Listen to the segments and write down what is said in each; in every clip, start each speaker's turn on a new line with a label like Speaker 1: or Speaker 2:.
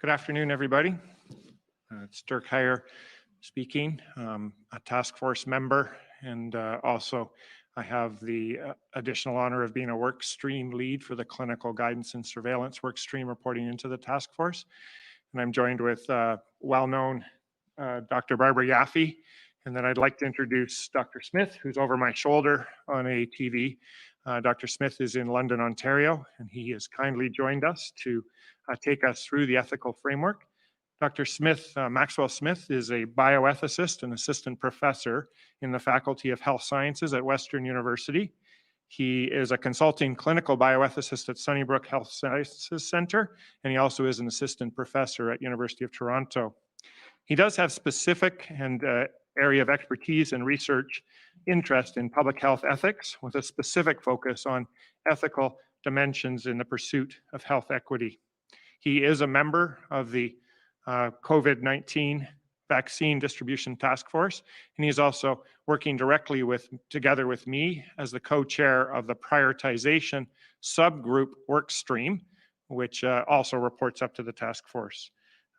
Speaker 1: Good afternoon, everybody. It's Dirk Huyer speaking, a task force member, and also I have the additional honor of being a work stream lead for the clinical guidance and surveillance work stream reporting into the task force. And I'm joined with well-known Dr. Barbara Yaffe, and then I'd like to introduce Dr. Smith, who's over my shoulder on a TV. Dr. Smith is in London, Ontario, and he has kindly joined us to take us through the ethical framework. Dr. Smith, Maxwell Smith, is a bioethicist and assistant professor in the Faculty of Health Sciences at Western University. He is a consulting clinical bioethicist at Sunnybrook Health Sciences Centre, and he also is an assistant professor at University of Toronto. He does have specific and area of expertise and research interest in public health ethics, with a specific focus on ethical dimensions in the pursuit of health equity. He is a member of the COVID-19 vaccine distribution task force, and he is also working directly together with me as the co-chair of the prioritization subgroup work stream, which also reports up to the task force.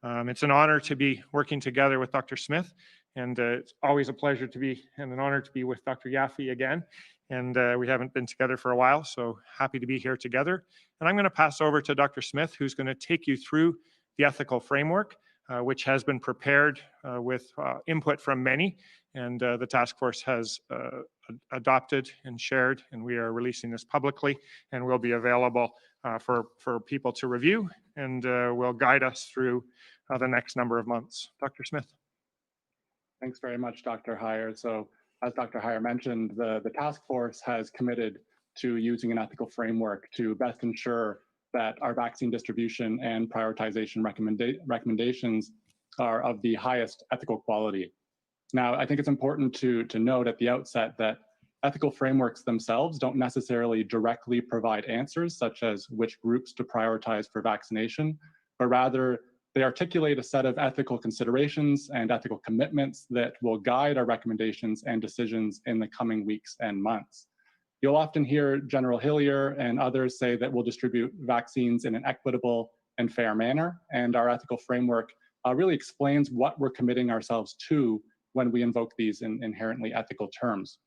Speaker 1: It's an honor to be working together with Dr. Smith, and it's always a pleasure to be, and an honor to be with Dr. Yaffe again. And we haven't been together for a while, so happy to be here together. And I'm going to pass over to Dr. Smith, who's going to take you through the ethical framework, which has been prepared with input from many, and the task force has adopted and shared, and we are releasing this publicly, and will be available for people to review, and will guide us through the next number of months. Dr. Smith.
Speaker 2: Thanks very much, Dr. Huyer. So, as Dr. Huyer mentioned, the task force has committed to using an ethical framework to best ensure that our vaccine distribution and prioritization recommendations are of the highest ethical quality. Now, I think it's important to note at the outset that ethical frameworks themselves don't necessarily directly provide answers, such as which groups to prioritize for vaccination, but rather they articulate a set of ethical considerations and ethical commitments that will guide our recommendations and decisions in the coming weeks and months. You'll often hear General Hillier and others say that we'll distribute vaccines in an equitable and fair manner, and our ethical framework really explains what we're committing ourselves to when we invoke these in inherently ethical terms.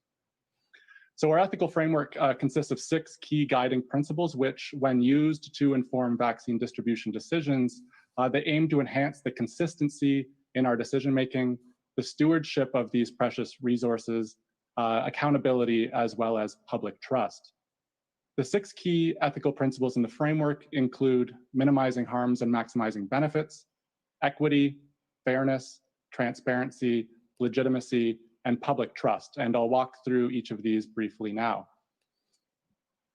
Speaker 2: So our ethical framework consists of 6 key guiding principles, which, when used to inform vaccine distribution decisions, they aim to enhance the consistency in our decision-making, the stewardship of these precious resources, accountability, as well as public trust. The 6 key ethical principles in the framework include minimizing harms and maximizing benefits, equity, fairness, transparency, legitimacy, and public trust. And I'll walk through each of these briefly now.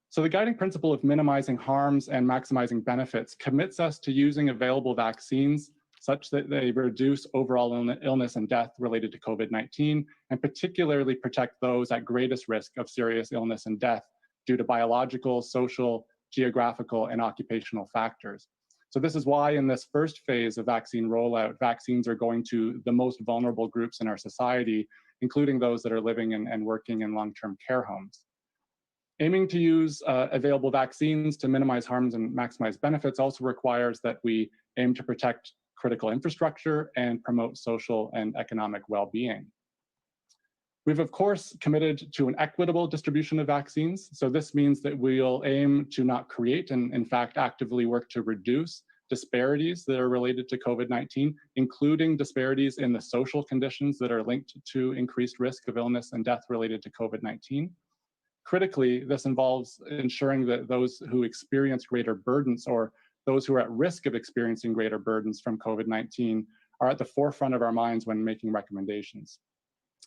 Speaker 2: So the guiding principle of minimizing harms and maximizing benefits commits us to using available vaccines such that they reduce overall illness and death related to COVID-19, and particularly protect those at greatest risk of serious illness and death due to biological, social, geographical, and occupational factors. So this is why in this first phase of vaccine rollout, vaccines are going to the most vulnerable groups in our society, including those that are living and working in long-term care homes. Aiming to use available vaccines to minimize harms and maximize benefits also requires that we aim to protect critical infrastructure and promote social and economic well-being. We've, of course, committed to an equitable distribution of vaccines. So this means that we'll aim to not create and, in fact, actively work to reduce disparities that are related to COVID-19, including disparities in the social conditions that are linked to increased risk of illness and death related to COVID-19. Critically, this involves ensuring that those who experience greater burdens, or those who are at risk of experiencing greater burdens from COVID-19, are at the forefront of our minds when making recommendations.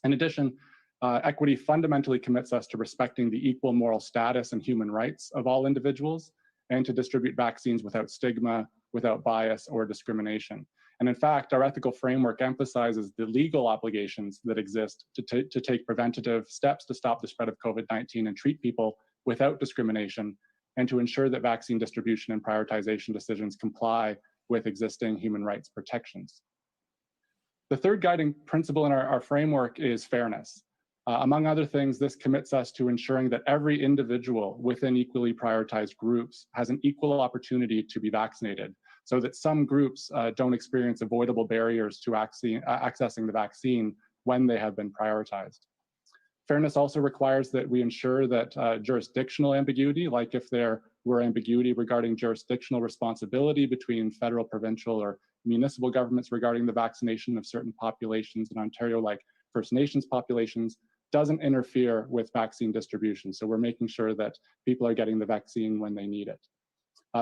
Speaker 2: In addition, equity fundamentally commits us to respecting the equal moral status and human rights of all individuals, and to distribute vaccines without stigma, without bias or discrimination. And in fact, our ethical framework emphasizes the legal obligations that exist to take preventative steps to stop the spread of COVID-19 and treat people without discrimination, and to ensure that vaccine distribution and prioritization decisions comply with existing human rights protections. The third guiding principle in our framework is fairness. Among other things, this commits us to ensuring that every individual within equally prioritized groups has an equal opportunity to be vaccinated. so that some groups don't experience avoidable barriers to accessing the vaccine when they have been prioritized. Fairness also requires that we ensure that jurisdictional ambiguity, like if there were ambiguity regarding jurisdictional responsibility between federal, provincial, or municipal governments regarding the vaccination of certain populations in Ontario, like First Nations populations, doesn't interfere with vaccine distribution. So we're making sure that people are getting the vaccine when they need it.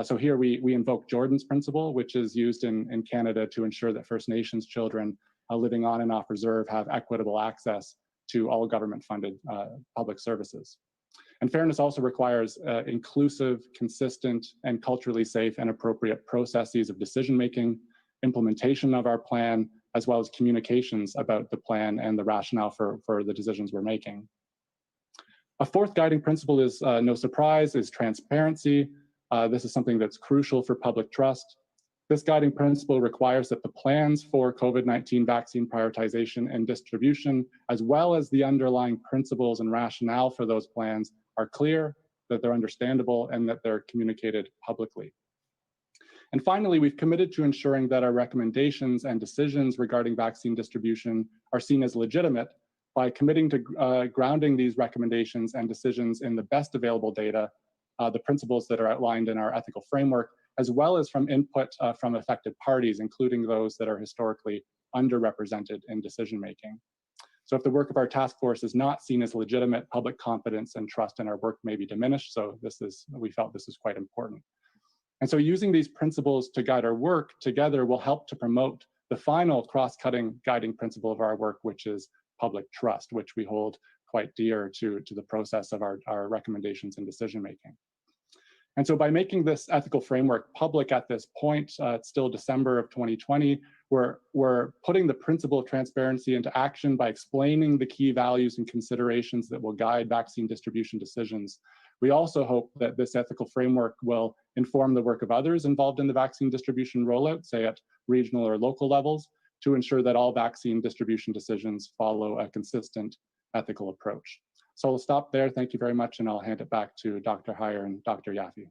Speaker 2: So here we invoke Jordan's principle, which is used in Canada to ensure that First Nations children living on and off reserve have equitable access to all government-funded public services. And fairness also requires inclusive, consistent, and culturally safe and appropriate processes of decision-making, implementation of our plan, as well as communications about the plan and the rationale for the decisions we're making. A fourth guiding principle is, no surprise, is transparency. This is something that's crucial for public trust. This guiding principle requires that the plans for COVID-19 vaccine prioritization and distribution, as well as the underlying principles and rationale for those plans, are clear, that they're understandable, and that they're communicated publicly. And finally, we've committed to ensuring that our recommendations and decisions regarding vaccine distribution are seen as legitimate by committing to grounding these recommendations and decisions in the best available data, the principles that are outlined in our ethical framework, as well as from input from affected parties, including those that are historically underrepresented in decision-making. So if the work of our task force is not seen as legitimate, public confidence and trust in our work may be diminished. So we felt this is quite important. And so using these principles to guide our work together will help to promote the final cross-cutting guiding principle of our work, which is public trust, which we hold quite dear to the process of our recommendations and decision-making. And so by making this ethical framework public at this point, it's still December of 2020, we're putting the principle of transparency into action by explaining the key values and considerations that will guide vaccine distribution decisions. We also hope that this ethical framework will inform the work of others involved in the vaccine distribution rollout, say at regional or local levels, to ensure that all vaccine distribution decisions follow a consistent ethical approach. So I'll stop there. Thank you very much, and I'll hand it back to Dr. Huyer and Dr. Yaffe.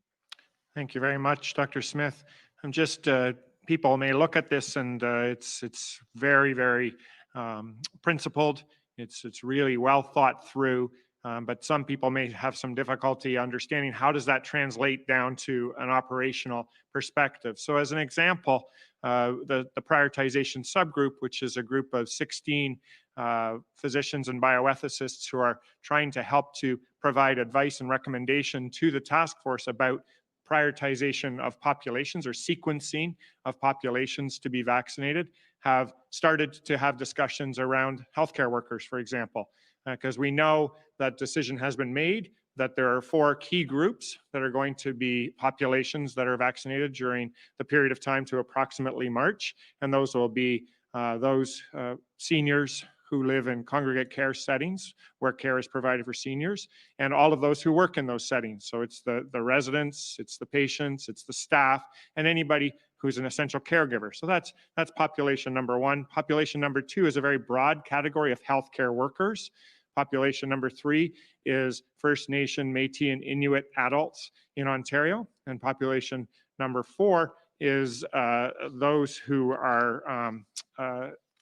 Speaker 1: Thank you very much, Dr. Smith. I'm just, people may look at this and it's very, very principled. It's really well thought through, but some people may have some difficulty understanding how does that translate down to an operational perspective. So as an example, the prioritization subgroup, which is a group of 16 physicians and bioethicists who are trying to help to provide advice and recommendation to the task force about prioritization of populations or sequencing of populations to be vaccinated, have started to have discussions around healthcare workers, for example, because we know that decision has been made that there are 4 key groups that are going to be populations that are vaccinated during the period of time to approximately March, and those will be those seniors who live in congregate care settings where care is provided for seniors, and all of those who work in those settings. So it's the residents, it's the patients, it's the staff, and anybody who's an essential caregiver. So that's population number 1. Population number 2 is a very broad category of healthcare workers. Population number 3 is First Nation, Métis, and Inuit adults in Ontario. And population number 4 is those who are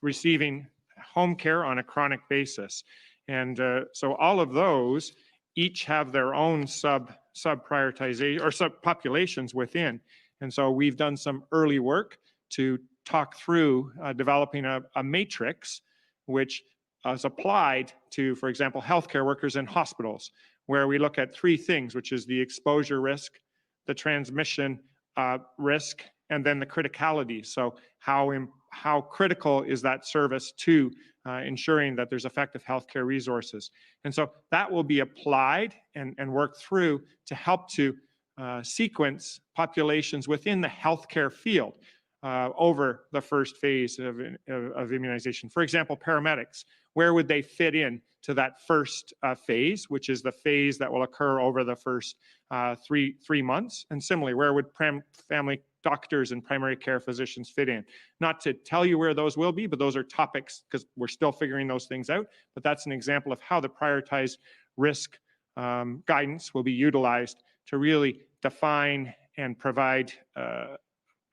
Speaker 1: receiving home care on a chronic basis. And so all of those each have their own sub-prioritization or sub-populations within. And so we've done some early work to talk through developing a matrix which is applied to, for example, healthcare workers in hospitals, where we look at 3 things, which is the exposure risk, the transmission risk, and then the criticality. So how critical is that service to ensuring that there's effective healthcare resources? And so that will be applied and worked through to help to sequence populations within the healthcare field over the first phase of immunization. For example, paramedics, where would they fit in to that first phase, which is the phase that will occur over the first three months? And similarly, where would family doctors and primary care physicians fit in? Not to tell you where those will be, but those are topics because we're still figuring those things out. But that's an example of how the prioritized risk guidance will be utilized to really define and provide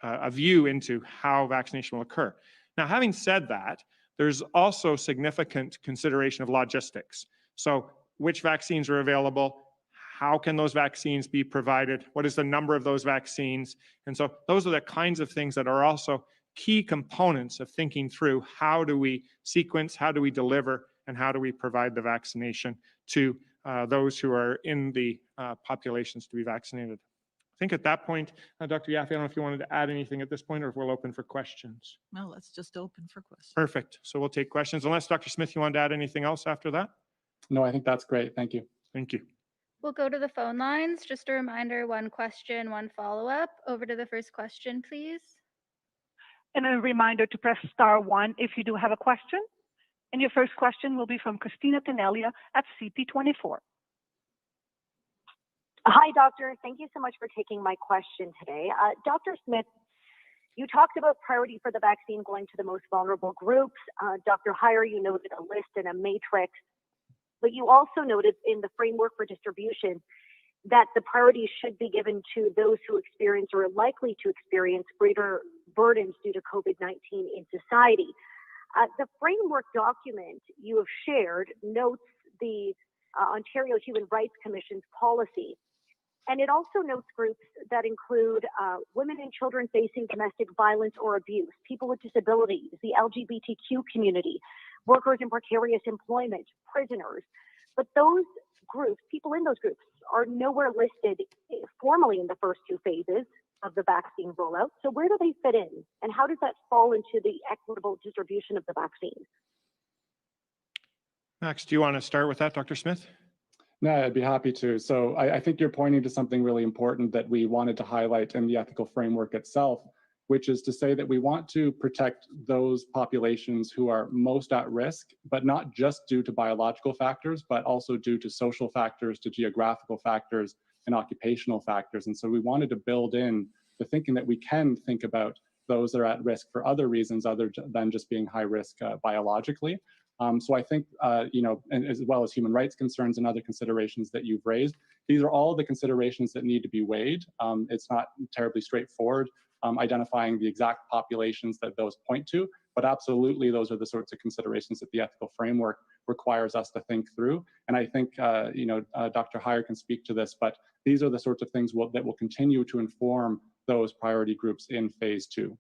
Speaker 1: a view into how vaccination will occur. Now, having said that, there's also significant consideration of logistics. So which vaccines are available? How can those vaccines be provided? What is the number of those vaccines? And so those are the kinds of things that are also key components of thinking through how do we sequence, how do we deliver, and how do we provide the vaccination to those who are in the populations to be vaccinated. I think at that point, Dr. Yaffe, I don't know if you wanted to add anything at this point or if we'll open for questions.
Speaker 3: No, let's just open for questions.
Speaker 1: Perfect. So we'll take questions. Unless Dr. Smith, you wanted to add anything else after that?
Speaker 2: No, I think that's great. Thank you.
Speaker 1: Thank you.
Speaker 4: We'll go to the phone lines. Just a reminder, one question, one follow-up. Over to the first question, please.
Speaker 5: And a reminder to press *1 if you do have a question. And your first question will be from Christina Tenelia at CP24.
Speaker 6: Hi, doctor. Thank you so much for taking my question today. Dr. Smith, you talked about priority for the vaccine going to the most vulnerable groups. Dr. Huyer, you noted a list and a matrix, but you also noted in the framework for distribution that the priority should be given to those who experience or are likely to experience greater burdens due to COVID-19 in society. The framework document you have shared notes the Ontario Human Rights Commission's policy, and it also notes groups that include women and children facing domestic violence or abuse, people with disabilities, the LGBTQ community, workers in precarious employment, prisoners. But those groups, people in those groups, are nowhere listed formally in the first two phases of the vaccine rollout. So where do they fit in? And how does that fall into the equitable distribution of the vaccine?
Speaker 1: Max, do you want to start with that, Dr. Smith?
Speaker 2: No, I'd be happy to. So I think you're pointing to something really important that we wanted to highlight in the ethical framework itself, which is to say that we want to protect those populations who are most at risk, but not just due to biological factors, but also due to social factors, to geographical factors, and occupational factors. And so we wanted to build in the thinking that we can think about those that are at risk for other reasons other than just being high risk biologically. So I think, and as well as human rights concerns and other considerations that you've raised, these are all the considerations that need to be weighed. It's not terribly straightforward identifying the exact populations that those point to, but absolutely those are the sorts of considerations that the ethical framework requires us to think through. And I think, Dr. Huyer can speak to this, but these are the sorts of things that will continue to inform those priority groups in phase 2.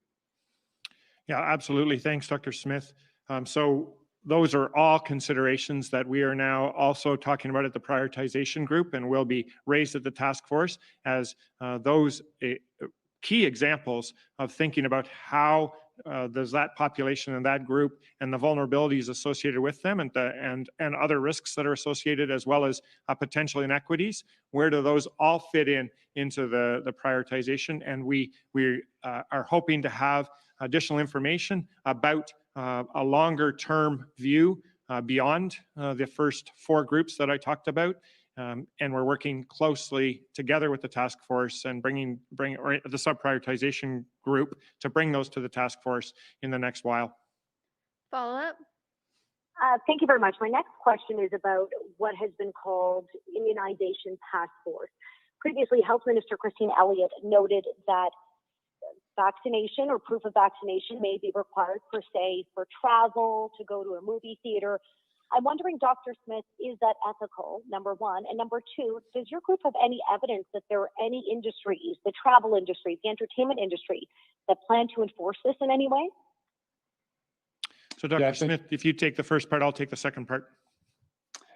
Speaker 1: Yeah, absolutely. Thanks, Dr. Smith. So those are all considerations that we are now also talking about at the prioritization group and will be raised at the task force as those key examples of thinking about how does that population and that group and the vulnerabilities associated with them and other risks that are associated, as well as potential inequities, where do those all fit into the prioritization? And we are hoping to have additional information about a longer term view beyond the first 4 groups that I talked about. And we're working closely together with the task force and bring the sub-prioritization group to bring those to the task force in the next while.
Speaker 4: Follow up.
Speaker 6: Thank you very much. My next question is about what has been called immunization task force. Previously, Health Minister Christine Elliott noted that vaccination or proof of vaccination may be required per se for travel, to go to a movie theater. I'm wondering, Dr. Smith, is that ethical, number one? And number two, does your group have any evidence that there are any industries, the travel industry, the entertainment industry, that plan to enforce this in any way?
Speaker 1: So Dr. Smith, if you take the first part, I'll take the second part.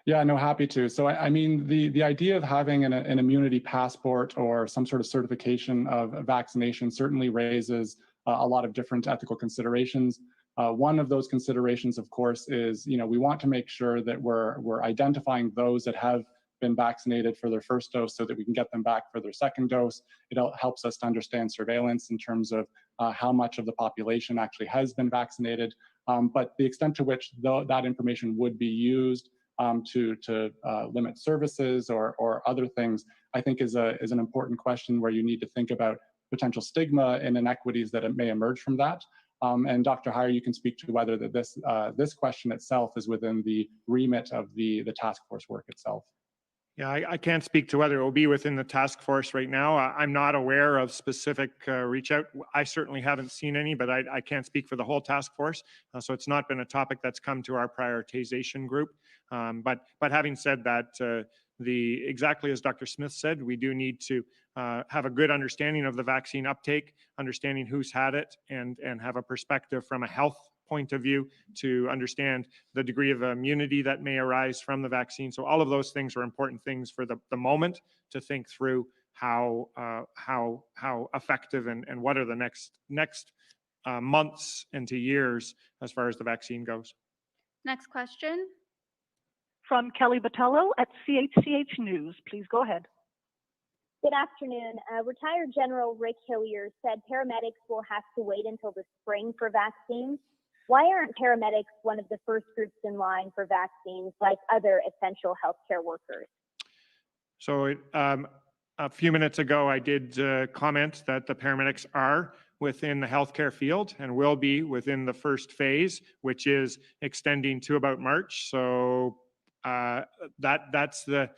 Speaker 2: Yeah, no, happy to. So I mean, the idea of having an immunity passport or some sort of certification of vaccination certainly raises a lot of different ethical considerations. One of those considerations, of course, is we want to make sure that we're identifying those that have been vaccinated for their first dose so that we can get them back for their second dose. It helps us to understand surveillance in terms of how much of the population actually has been vaccinated. But the extent to which that information would be used to limit services or other things, I think is an important question where you need to think about potential stigma and inequities that may emerge from that. And Dr. Huyer, you can speak to whether this question itself is within the remit of the task force work itself.
Speaker 1: Yeah, I can't speak to whether it will be within the task force right now. I'm not aware of specific reach out. I certainly haven't seen any, but I can't speak for the whole task force. So it's not been a topic that's come to our prioritization group. But having said that, exactly as Dr. Smith said, we do need to have a good understanding of the vaccine uptake, understanding who's had it, and have a perspective from a health point of view to understand the degree of immunity that may arise from the vaccine. So all of those things are important things for the moment to think through how effective and what are the next months into years as far as the vaccine goes.
Speaker 4: Next question.
Speaker 5: From Kelly Botello at CHCH News. Please go ahead.
Speaker 7: Good afternoon. Retired General Dirk Huyer said paramedics will have to wait until the spring for vaccines. Why aren't paramedics one of the first groups in line for vaccines like other essential healthcare workers?
Speaker 1: So a few minutes ago, I did comment that the paramedics are within the healthcare field and will be within the first phase, which is extending to about March. So that's the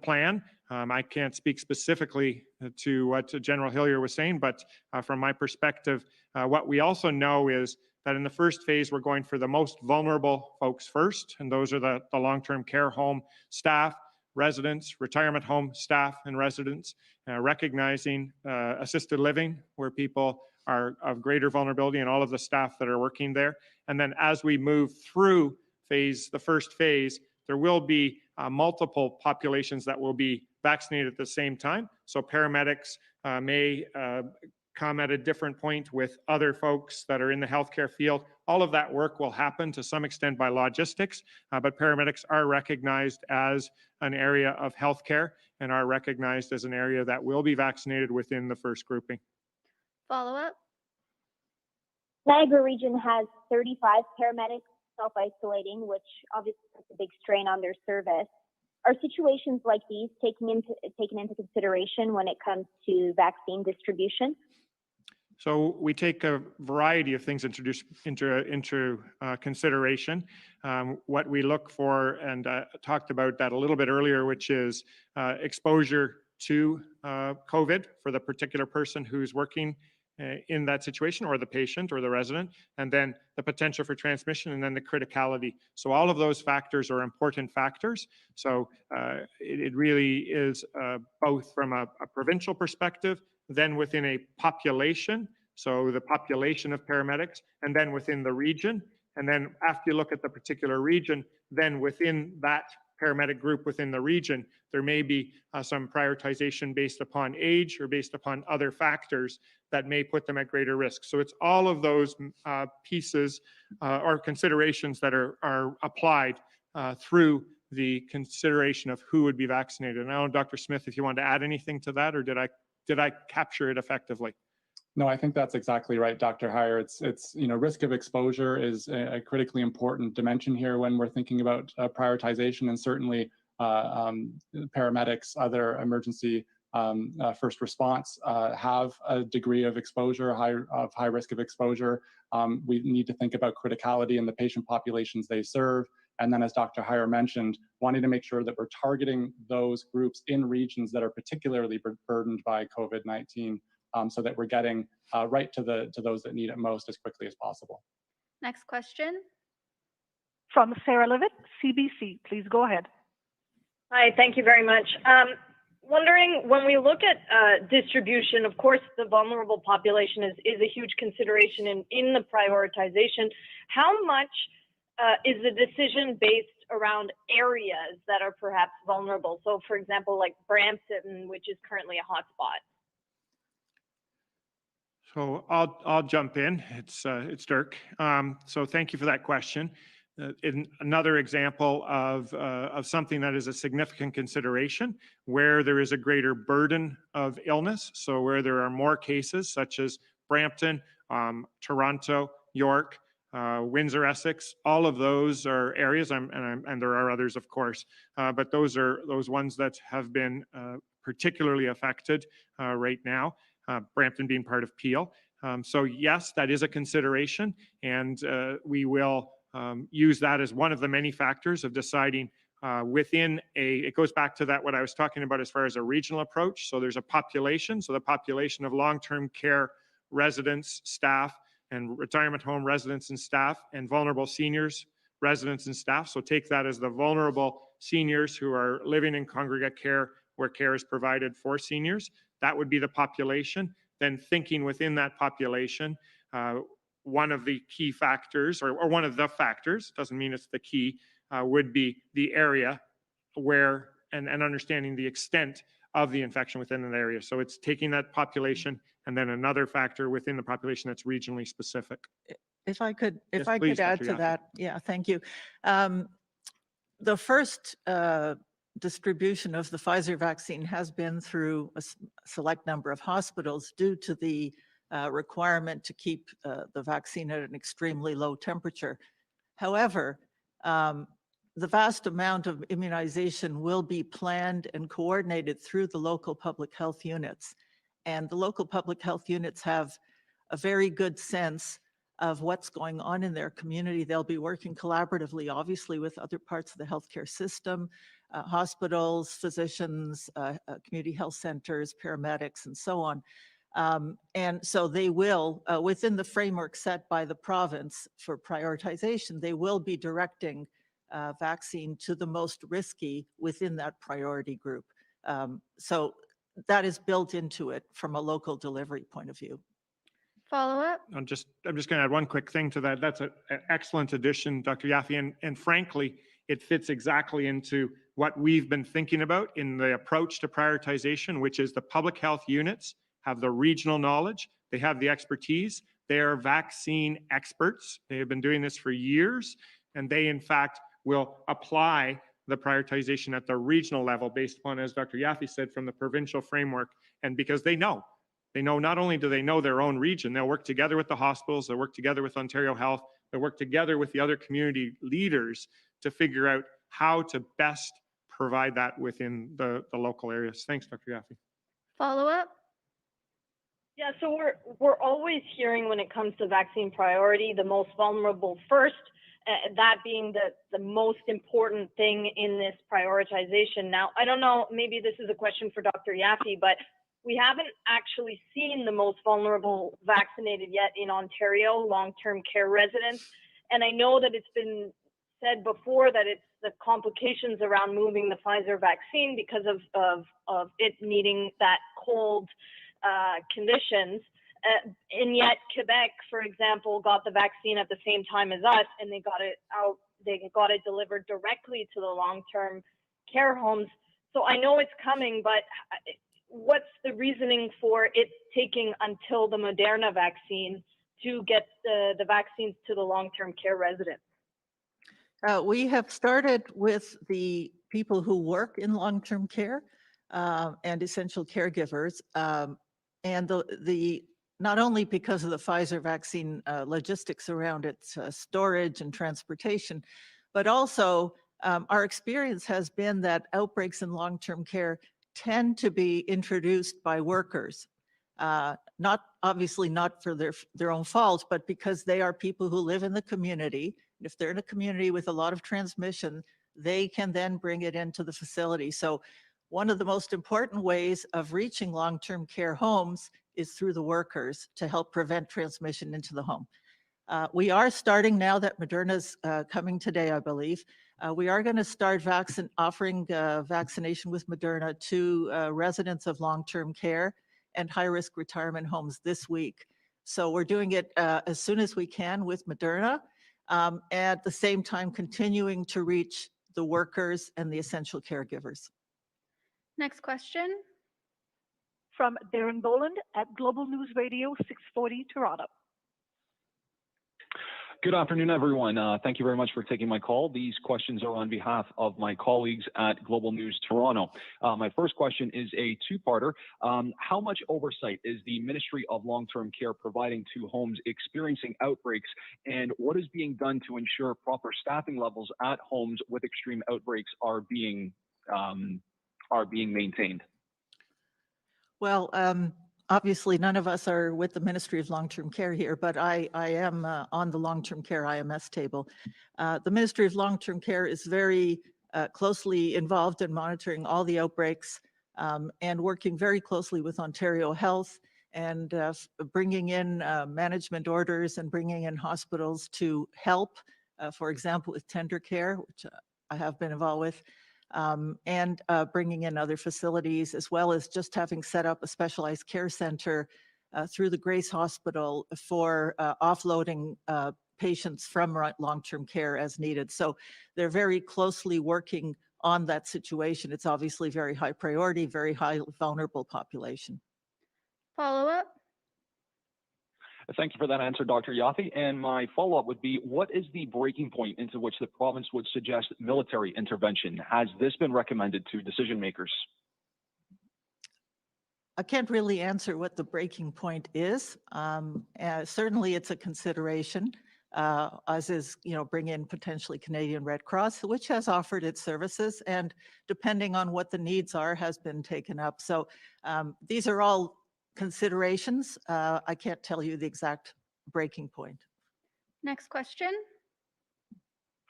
Speaker 1: plan. I can't speak specifically to what General Huyer was saying, but from my perspective, what we also know is that in the first phase, we're going for the most vulnerable folks first, and those are the long-term care home staff, residents, retirement home staff and residents, recognizing assisted living where people are of greater vulnerability and all of the staff that are working there. And then as we move through the first phase, there will be multiple populations that will be vaccinated at the same time. So paramedics may come at a different point with other folks that are in the healthcare field. All of that work will happen to some extent by logistics, but paramedics are recognized as an area of healthcare and are recognized as an area that will be vaccinated within the first grouping.
Speaker 4: Follow up.
Speaker 7: Niagara Region has 35 paramedics self-isolating, which obviously puts a big strain on their service. Are situations like these taken into consideration when it comes to vaccine distribution?
Speaker 1: So we take a variety of things into consideration. What we look for, and talked about that a little bit earlier, which is exposure to COVID for the particular person who's working in that situation, or the patient or the resident, and then the potential for transmission, and then the criticality. So all of those factors are important factors. So it really is both from a provincial perspective, then within a population, so the population of paramedics, and then within the region. And then after you look at the particular region, then within that paramedic group within the region, there may be some prioritization based upon age or based upon other factors that may put them at greater risk. So it's all of those pieces or considerations that are applied through the consideration of who would be vaccinated. And I don't know, Dr. Smith, if you want to add anything to that, or did I capture it effectively?
Speaker 2: No, I think that's exactly right, Dr. Huyer. It's risk of exposure is a critically important dimension here when we're thinking about prioritization, and certainly paramedics, other emergency first response have a degree of exposure, high risk of exposure. We need to think about criticality in the patient populations they serve. And then, as Dr. Huyer mentioned, wanting to make sure that we're targeting those groups in regions that are particularly burdened by COVID-19, so that we're getting right to those that need it most as quickly as possible.
Speaker 4: Next question.
Speaker 5: From Sarah Levitt, CBC. Please go ahead.
Speaker 8: Hi, thank you very much. Wondering, when we look at distribution, of course, the vulnerable population is a huge consideration in the prioritization. How much is the decision based around areas that are perhaps vulnerable? So, for example, like Brampton, which is currently a hotspot.
Speaker 1: So I'll jump in. It's Dirk. So thank you for that question. Another example of something that is a significant consideration where there is a greater burden of illness. So where there are more cases, such as Brampton, Toronto, York, Windsor, Essex, all of those are areas, and there are others, of course, but those are those ones that have been particularly affected right now. Brampton being part of Peel. So yes, that is a consideration, and we will use that as one of the many factors of deciding within it goes back to that, what I was talking about as far as a regional approach. So there's a population. So the population of long-term care residents, staff, and retirement home residents and staff, and vulnerable seniors, residents and staff. So take that as the vulnerable seniors who are living in congregate care where care is provided for seniors. That would be the population. Then thinking within that population, one of the key factors, or one of the factors, doesn't mean it's the key, would be the area where, and understanding the extent of the infection within an area. So it's taking that population and then another factor within the population that's regionally specific.
Speaker 3: If I could,
Speaker 1: Yes, please,
Speaker 3: add
Speaker 1: Dr.
Speaker 3: to
Speaker 1: Yaffe.
Speaker 3: that, yeah, thank you. The first distribution of the Pfizer vaccine has been through a select number of hospitals due to the requirement to keep the vaccine at an extremely low temperature. However, the vast amount of immunization will be planned and coordinated through the local public health units. And the local public health units have a very good sense of what's going on in their community. They'll be working collaboratively, obviously, with other parts of the healthcare system, hospitals, physicians, community health centers, paramedics, and so on. And so they will, within the framework set by the province for prioritization, they will be directing vaccine to the most risky within that priority group. So that is built into it from a local delivery point of view.
Speaker 4: Follow up?
Speaker 1: I'm just going to add one quick thing to that. That's an excellent addition, Dr. Yaffe. And frankly, it fits exactly into what we've been thinking about in the approach to prioritization, which is the public health units have the regional knowledge. They have the expertise. They are vaccine experts. They have been doing this for years. And they, in fact, will apply the prioritization at the regional level based upon, as Dr. Yaffe said, from the provincial framework. And because they know not only do they know their own region, they'll work together with the hospitals, they'll work together with Ontario Health, they'll work together with the other community leaders to figure out how to best provide that within the local areas. Thanks, Dr. Yaffe.
Speaker 4: Follow up?
Speaker 8: Yeah, so we're always hearing when it comes to vaccine priority, the most vulnerable first, that being the most important thing in this prioritization. Now, I don't know, maybe this is a question for Dr. Yaffe, but we haven't actually seen the most vulnerable vaccinated yet in Ontario, long-term care residents. And I know that it's been said before that it's the complications around moving the Pfizer vaccine because of it needing that cold conditions. And yet Quebec, for example, got the vaccine at the same time as us, and they got it delivered directly to the long-term care homes. So I know it's coming, but what's the reasoning for it taking until the Moderna vaccine to get the vaccines to the long-term care residents?
Speaker 3: We have started with the people who work in long-term care and essential caregivers, and the not only because of the Pfizer vaccine logistics around its storage and transportation, but also our experience has been that outbreaks in long-term care tend to be introduced by workers, obviously not for their own fault, but because they are people who live in the community. If they're in a community with a lot of transmission, they can then bring it into the facility. So one of the most important ways of reaching long-term care homes is through the workers to help prevent transmission into the home. We are starting now that Moderna's coming today, I believe. We are going to start offering vaccination with Moderna to residents of long-term care and high-risk retirement homes this week. So we're doing it as soon as we can with Moderna, at the same time continuing to reach the workers and the essential caregivers.
Speaker 4: Next question.
Speaker 5: From Darren Boland at Global News Radio 640 Toronto.
Speaker 9: Good afternoon, everyone. Thank you very much for taking my call. These questions are on behalf of my colleagues at Global News Toronto. My first question is a two-parter. How much oversight is the Ministry of Long-Term Care providing to homes experiencing outbreaks, and what is being done to ensure proper staffing levels at homes with extreme outbreaks are being maintained?
Speaker 3: Well, obviously, none of us are with the Ministry of Long-Term Care here, but I am on the long-term care IMS table. The Ministry of Long-Term Care is very closely involved in monitoring all the outbreaks and working very closely with Ontario Health and bringing in management orders and bringing in hospitals to help, for example, with tender care, which I have been involved with, and bringing in other facilities, as well as just having set up a specialized care center through the Grace Hospital for offloading patients from long-term care as needed. So they're very closely working on that situation. It's obviously very high priority, very high vulnerable population.
Speaker 4: Follow up?
Speaker 9: Thank you for that answer, Dr. Yaffe. And my follow-up would be, what is the breaking point into which the province would suggest military intervention? Has this been recommended to decision makers?
Speaker 3: I can't really answer what the breaking point is. Certainly it's a consideration, as is, bring in potentially Canadian Red Cross, which has offered its services, and depending on what the needs are, has been taken up. So these are all considerations. I can't tell you the exact breaking point.
Speaker 4: Next question.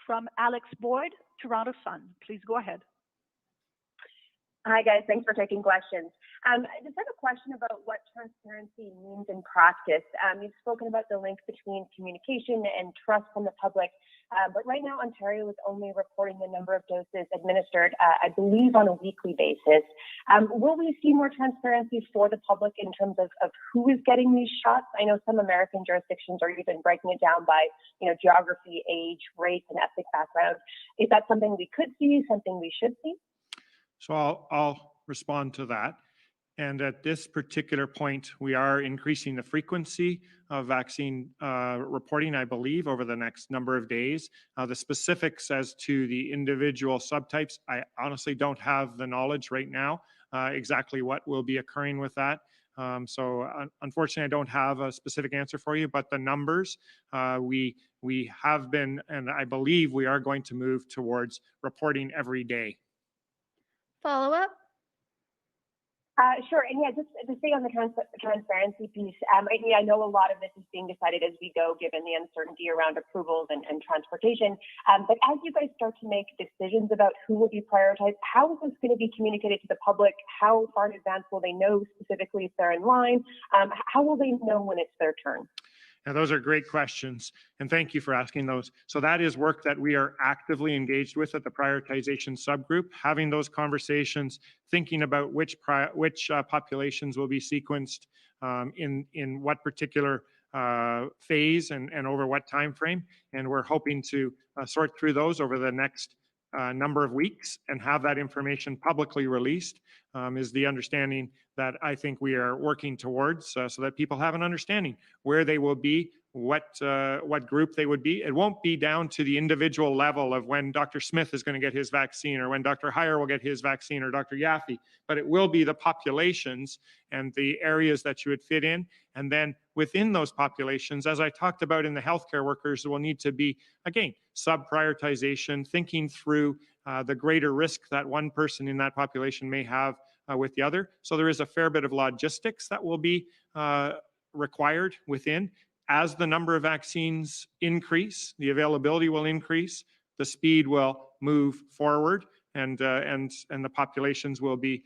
Speaker 5: From Alex Boyd, Toronto Sun. Please go ahead.
Speaker 10: Hi, guys. Thanks for taking questions. I just have a question about what transparency means in practice. You've spoken about the link between communication and trust from the public, but right now Ontario is only reporting the number of doses administered, I believe, on a weekly basis. Will we see more transparency for the public in terms of who is getting these shots? I know some American jurisdictions are even breaking it down by, geography, age, race, and ethnic background. Is that something we could see, something we should see?
Speaker 1: So I'll respond to that. And at this particular point, we are increasing the frequency of vaccine reporting, I believe, over the next number of days. The specifics as to the individual subtypes, I honestly don't have the knowledge right now exactly what will be occurring with that. So unfortunately, I don't have a specific answer for you, but the numbers, we have been, and I believe we are going to move towards reporting every day.
Speaker 4: Follow up?
Speaker 10: Sure. And yeah, just to stay on the transparency piece, I know a lot of this is being decided as we go, given the uncertainty around approvals and transportation. But as you guys start to make decisions about who will be prioritized, how is this going to be communicated to the public? How far in advance will they know specifically if they're in line? How will they know when it's their turn?
Speaker 1: Now, those are great questions, and thank you for asking those. So that is work that we are actively engaged with at the prioritization subgroup, having those conversations, thinking about which populations will be sequenced in what particular phase and over what time frame. And we're hoping to sort through those over the next number of weeks and have that information publicly released, is the understanding that I think we are working towards, so that people have an understanding where they will be, what group they would be. It won't be down to the individual level of when Dr. Smith is going to get his vaccine or when Dr. Huyer will get his vaccine or Dr. Yaffe, but it will be the populations and the areas that you would fit in. And then within those populations, as I talked about in the healthcare workers, will need to be, again, sub-prioritization, thinking through the greater risk that one person in that population may have with the other. So there is a fair bit of logistics that will be required within. As the number of vaccines increase, the availability will increase, the speed will move forward, and the populations will be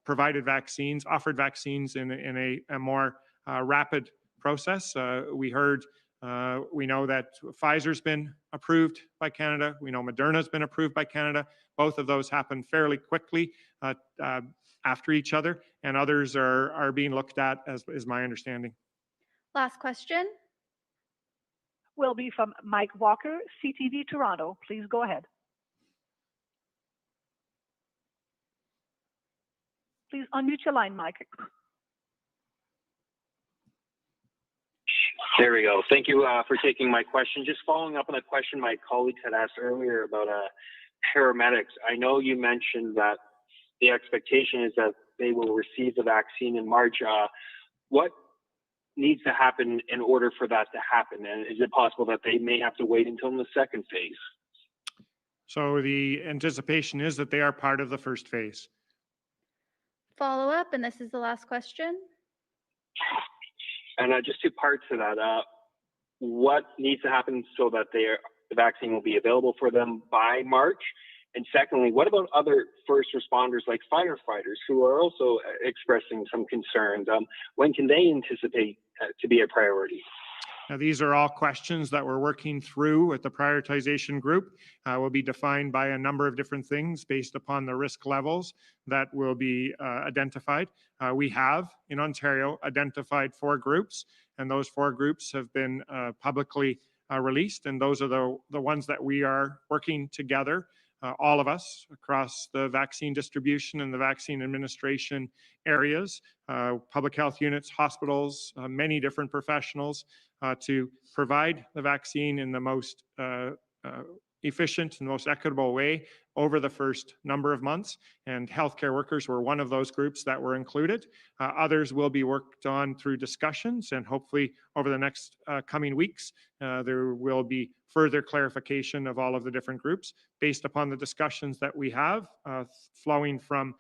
Speaker 1: provided vaccines, offered vaccines in a more rapid process. We know that Pfizer's been approved by Canada. We know Moderna's been approved by Canada. Both of those happen fairly quickly after each other, and others are being looked at, as is my understanding.
Speaker 4: Last question.
Speaker 5: Will be from Mike Walker, CTV Toronto. Please go ahead. Please unmute your line, Mike.
Speaker 11: There we go. Thank you for taking my question. Just following up on a question my colleagues had asked earlier about paramedics. I know you mentioned that the expectation is that they will receive the vaccine in March. What needs to happen in order for that to happen? And is it possible that they may have to wait until the second phase?
Speaker 1: So the anticipation is that they are part of the first phase.
Speaker 4: Follow up, and this is the last question.
Speaker 11: And just two parts to that. What needs to happen so that the vaccine will be available for them by March? And secondly, what about other first responders like firefighters who are also expressing some concerns? When can they anticipate to be a priority?
Speaker 1: Now, these are all questions that we're working through with the prioritization group. Will be defined by a number of different things based upon the risk levels that will be identified. We have, in Ontario, identified 4 groups, and those 4 groups have been publicly released, and those are the ones that we are working together, all of us across the vaccine distribution and the vaccine administration areas, public health units, hospitals, many different professionals, to provide the vaccine in the most efficient and most equitable way over the first number of months. And healthcare workers were one of those groups that were included. Others will be worked on through discussions, and hopefully over the next coming weeks, there will be further clarification of all of the different groups based upon the discussions that we have flowing from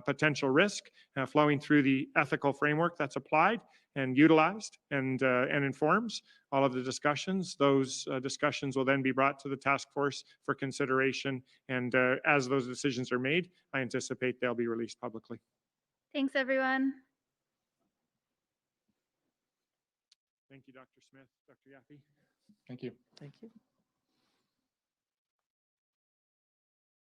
Speaker 1: potential risk, flowing through the ethical framework that's applied and utilized and informs all of the discussions. Those discussions will then be brought to the task force for consideration. And as those decisions are made, I anticipate they'll be released publicly.
Speaker 4: Thanks, everyone.
Speaker 1: Thank you, Dr. Smith. Dr. Yaffe.
Speaker 2: Thank you.
Speaker 3: Thank you.